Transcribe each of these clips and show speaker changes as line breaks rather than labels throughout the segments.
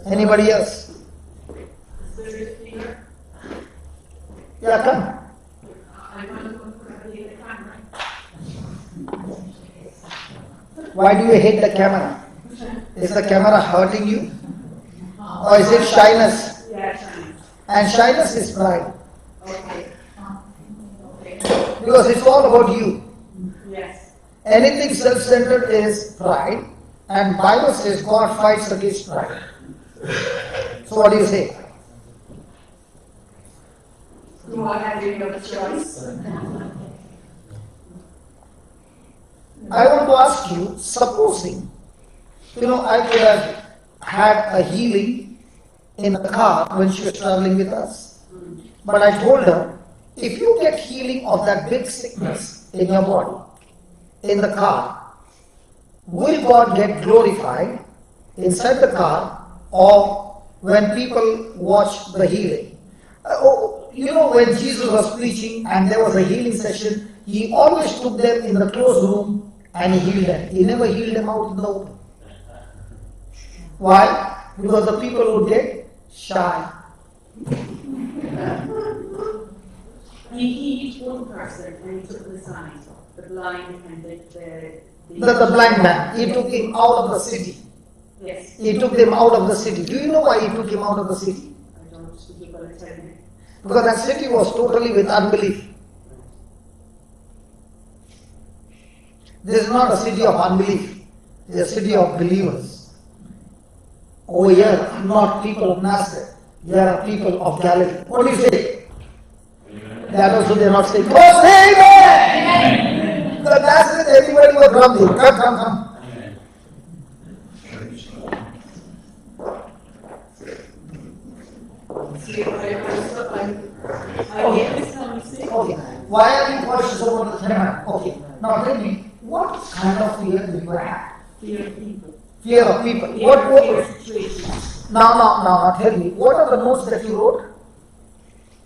Anybody else? Yeah, come. Why do you hate the camera? Is the camera hurting you? Or is it shyness?
Yeah, shyness.
And shyness is pride.
Okay.
Because it's all about you.
Yes.
Anything self-centered is pride, and Bible says God fights against pride. So what do you say?
Do I have any other choice?
I want to ask you, supposing, I could have had a healing in a car when she was traveling with us. But I told her, if you get healing of that big sickness in your body, in the car, will God get glorified inside the car or when people watch the healing? When Jesus was preaching and there was a healing session, he always took them in the closed room and he healed them. He never healed them out in the open. Why? Because the people would get shy.
He healed one person and he took the sign, the blind and
The blind man, he took him out of the city.
Yes.
He took them out of the city. Do you know why he took him out of the city?
I don't think you're going to tell me.
Because that city was totally with unbelief. This is not a city of unbelief. It is a city of believers. Over here, not people of Nazareth. There are people of Galilee. What do you say? That also they are not saying, "Oh, say amen!" The Nazareth, everybody was grumbling. Come. Okay. Why are you cautious about the camera? Okay. Now tell me, what kind of fear do you have?
Fear of people.
Fear of people.
Fear of situations.
Now, tell me, what are the notes that you wrote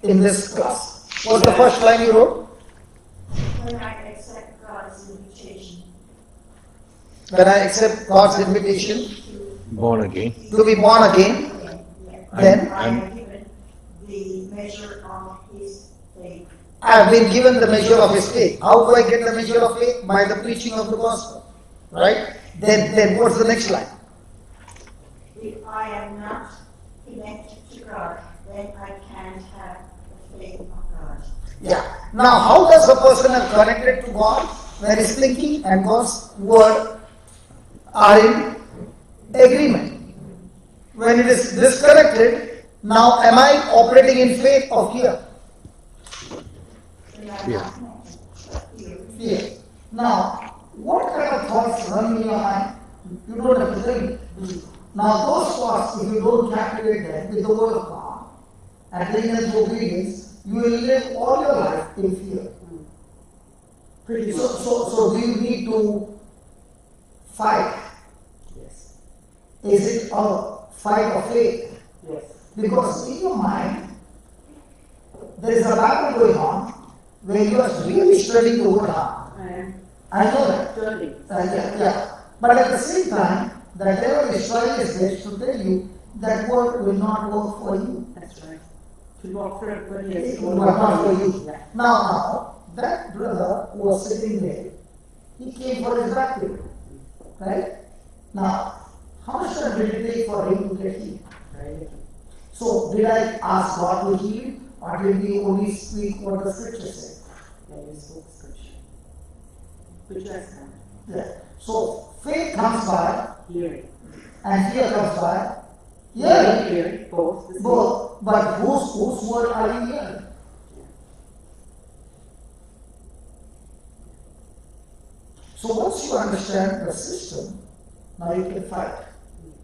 in this class? What's the first line you wrote?
When I accept God's invitation.
When I accept God's invitation
Born again.
to be born again, then
I am given the measure of His faith.
I have been given the measure of His faith. How do I get the measure of faith? By the preaching of the gospel. Right? Then what's the next line?
If I am not connected to God, then I can't have the faith of God.
Yeah. Now, how does a person have connected to God when his thinking and God's word are in agreement? When it is disconnected, now am I operating in faith or fear?
Fear.
Fear. Now, what kind of thoughts run in your mind? You don't have to tell me. Now, those thoughts, if you don't captivate them with the word of God and bring them to obedience, you will live all your life in fear. So do you need to fight?
Yes.
Is it a fight of faith?
Yes.
Because in your mind, there is a battle going on where you are really studying the word hard. I know that.
Studying.
Yeah. But at the same time, the devil is trying his best to tell you that word will not work for you.
That's right. To walk for everybody else.
It will not for you. Now, that brother who was sitting there, he came for his baptism. Right? Now, how much time did it take for him to get healed?
Right.
So, did I ask God to heal, or did we only speak what the scripture said?
Yeah, you spoke scripture. Which has come.
Yeah. So, faith comes by,
Hearing.
and fear comes by hearing.
Hearing. Both.
Both. But whose word are you hearing? So once you understand the system, now you can fight.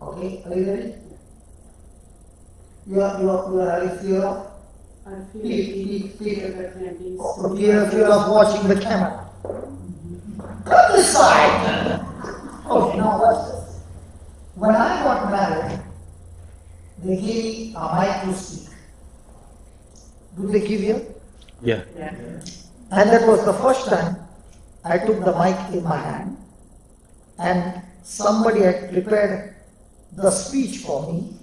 Okay, are you ready? You are having fear of?
I feel
Fear
that can be
fear of watching the camera. Come this side! Okay, now watch this. When I got married, they gave me a mic to speak. Did they give you?
Yeah.
Yeah.
And that was the first time I took the mic in my hand and somebody had prepared the speech for me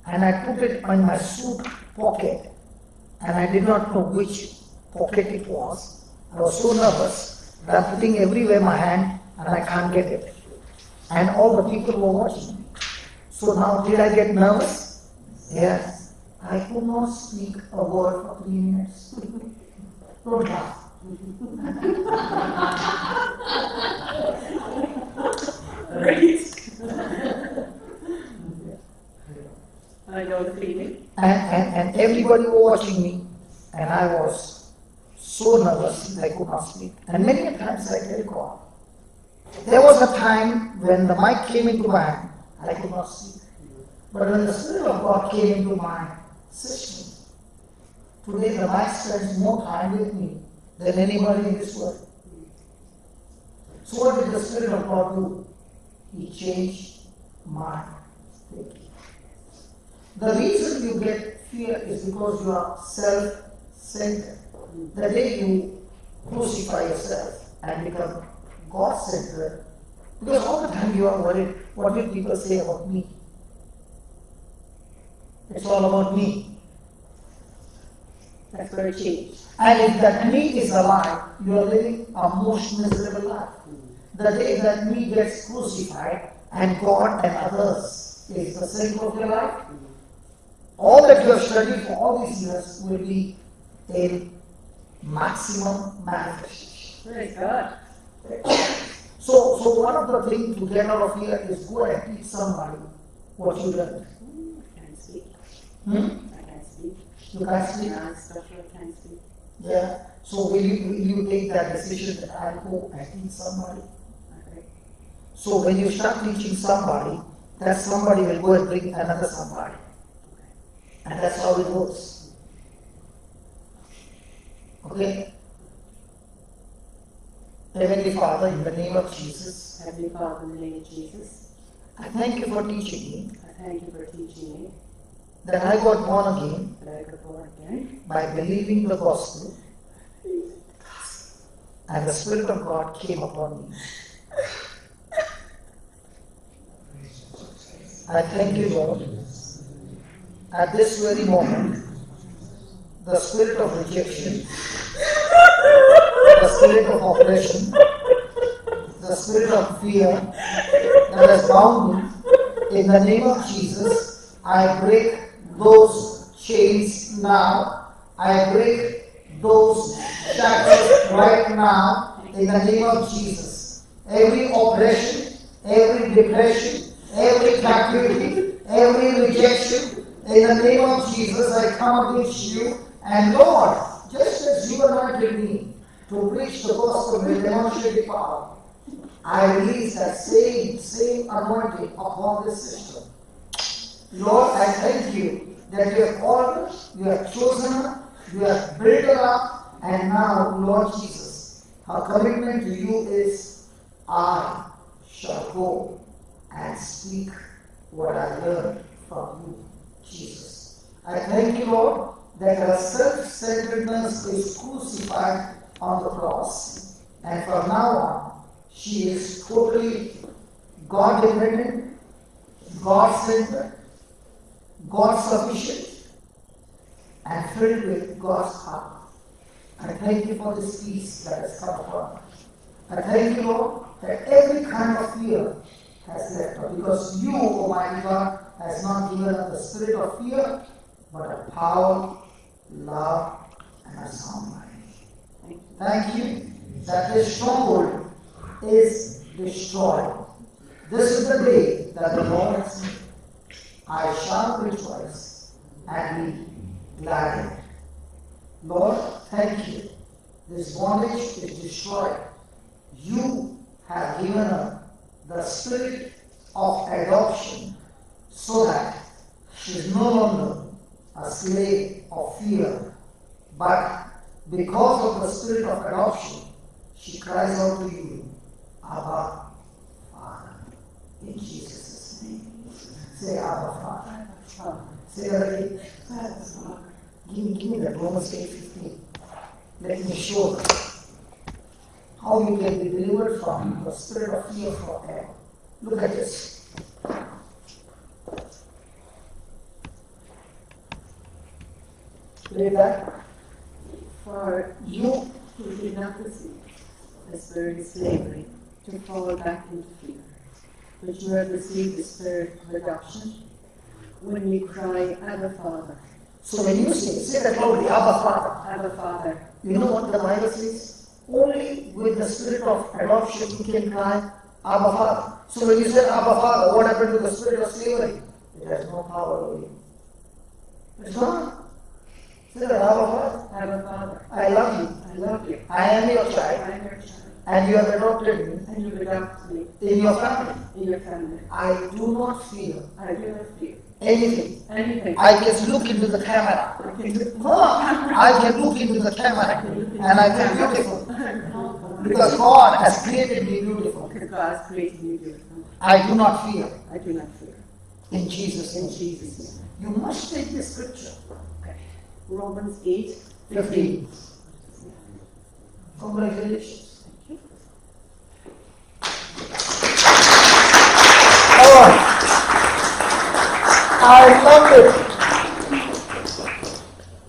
and I put it in my suit pocket, and I did not know which pocket it was. I was so nervous that I'm putting everywhere my hand and I can't get it. And all the people were watching me. So now, did I get nervous? Yes. I could not speak a word for 3 minutes. Don't laugh.
Great. I know the feeling.
And everybody was watching me, and I was so nervous I could not speak. And many a times I tell God, there was a time when the mic came into my hand, I could not speak. But when the Spirit of God came into my system, today the mic spends more time with me than anybody in this world. So what did the Spirit of God do? He changed my thinking. The reason you get fear is because you are self-centered. The day you crucify yourself and become God-centered, because all the time you are worried, what will people say about me? It's all about me.
That's where it changed.
And if that me is alive, you are living a most miserable life. The day that me gets crucified and God and others is the center of your life, all that you have studied for all these years will be in maximum manifestation.
Praise God.
So one of the things to get out of here is go and teach somebody what you learned.
I can't speak.
Hmm?
I can't speak.
You can't speak?
No, I'm special, I can't speak.
Yeah. So will you take that decision that I'll go and teach somebody?
Okay.
So when you start teaching somebody, that somebody will go and bring another somebody. And that's how it works. Okay? Heavenly Father, in the name of Jesus,
Heavenly Father, in the name of Jesus,
I thank you for teaching me
I thank you for teaching me
that I got born again
that I got born again
by believing the gospel, and the Spirit of God came upon me. I thank you, Lord. At this very moment, the spirit of rejection, the spirit of oppression, the spirit of fear that has bound me, in the name of Jesus, I break those chains now. I break those shackles right now in the name of Jesus. Every oppression, every depression, every captivity, every rejection, in the name of Jesus, I come against you. And Lord, just as you anointed me to preach the gospel with demonstrated power, I release that same anointing upon this system. Lord, I thank you that you have called us, you have chosen us, you have built her up, and now, Lord Jesus, her commitment to you is, I shall go and speak what I learned from you, Jesus. I thank you, Lord, that her self-centeredness is crucified on the cross, and from now on, she is totally God-dependent, God-centered, God-sufficient, and filled with God's heart. I thank you for this peace that has come upon her. I thank you, Lord, that every kind of fear has left her, because you, Almighty God, has not given her the spirit of fear, but of power, love, and a sound mind. Thank you that this stronghold is destroyed. This is the day that the Lord has made. I shall rejoice and be glad in it. Lord, thank you. This bondage is destroyed. You have given her the spirit of adoption so that she is no longer a slave of fear, but because of the spirit of adoption, she cries out to you, Abba, Father, in Jesus' name. Say, Abba, Father. Say that again. Give me that Romans 8:15. Let me show you how you can be delivered from the spirit of fear forever. Look at this. Read that.
For
You,
who did not receive the spirit of slavery to fall back into fear, but you have received the spirit of adoption, when we cry, Abba Father.
so when you say that loudly, Abba Father,
Abba Father.
you know what the Bible says? Only with the spirit of adoption you can cry, Abba Father. So when you said Abba Father, what happened to the spirit of slavery? It has no power over you. It's gone. Say that, Abba Father,
Abba Father.
I love you.
I love you.
I am your
I
child,
am your child.
and you have adopted me
And you adopted me
in your family.
in your family.
I do not fear
I do not fear
anything.
anything.
I can look into the camera. Come on. I can look into the camera and I feel beautiful. Because God has created me beautiful.
Because God has created me beautiful.
I do not fear.
I do not fear.
In Jesus'
In
name.
Jesus' name.
You must take this scripture.
Okay. Romans 8,
15. Congratulations. Oh, I love it.